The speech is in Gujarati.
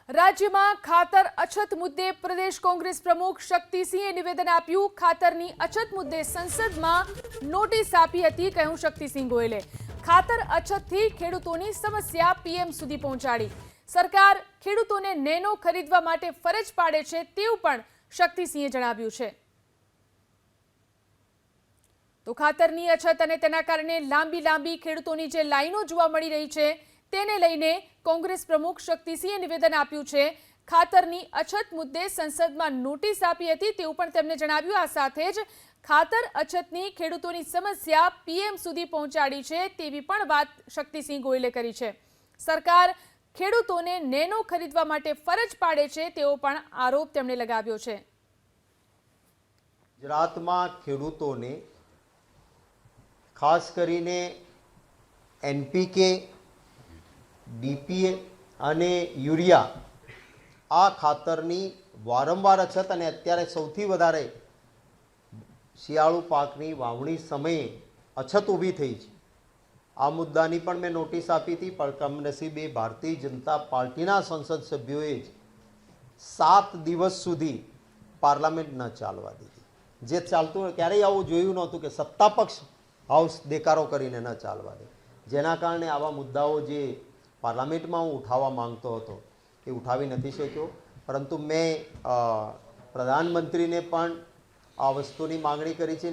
રાજ્યમાં ખાતર અછત મુદ્દે પ્રદેશ કોંગ્રેસ પ્રમુખ શક્તિસિંહે નિવેદન આપ્યું। ખાતરની અછત મુદ્દે સંસદમાં નોટિસ આપી હતી। કહ્યું શક્તિસિંહ ગોયલે, ખાતર અછતથી ખેડૂતોની સમસ્યા પીએમ સુધી પહોંચાડી। સરકાર ખેડૂતોને નેનો ખરીદવા માટે ફરજ પાડે છે તેવું પણ શક્તિસિંહે જણાવ્યું છે। તો ખાતરની અછત અને તેના કારણે લાંબી ખેડૂતોની જે લાઈનો જોવા મળી રહી છે તેને લઈને કોંગ્રેસ પ્રમુખ શક્તિસિંહે નિવેદન આપ્યું છે। ખાતરની અછત મુદ્દે સંસદમાં નોટિસ આપી હતી તેવું પણ તેમણે જણાવ્યું। આ સાથે જ ખાતર અછતની ખેડૂતોની સમસ્યા પીએમ સુધી પહોંચાડી છે તેવી પણ વાત શક્તિસિંહ ગોયલે કરી છે। સરકાર ખેડૂતોને નેનો ખરીદવા માટે ફરજ પાડે છે તેવો પણ આરોપ તેમણે લગાવ્યો છે। ગુજરાતમાં ખેડૂતોને ખાસ કરીને એનપીકે, ડીપીએ અને યુરિયા આ ખાતરની વારંવાર અછત અને અત્યારે સૌથી વધારે શિયાળુ પાકની વાવણી સમયે અછત ઊભી થઈ છે। આ મુદ્દાની પણ મેં નોટિસ આપી હતી, પણ કમનસીબે ભારતીય જનતા પાર્ટીના સંસદ સભ્યોએ જ 7 દિવસ સુધી પાર્લામેન્ટ ન ચાલવા દીધી। જે ચાલતું હોય ક્યારેય આવું જોયું નહોતું કે સત્તા પક્ષ હાઉસ દેકારો કરીને ન ચાલવા દે, જેના કારણે આવા મુદ્દાઓ જે પાર્લામેન્ટમાં હું ઉઠાવવા માંગતો હતો એ ઉઠાવી નથી શક્યો। પરંતુ મેં પ્રધાનમંત્રીને પણ આ વસ્તુની માંગણી કરી છે।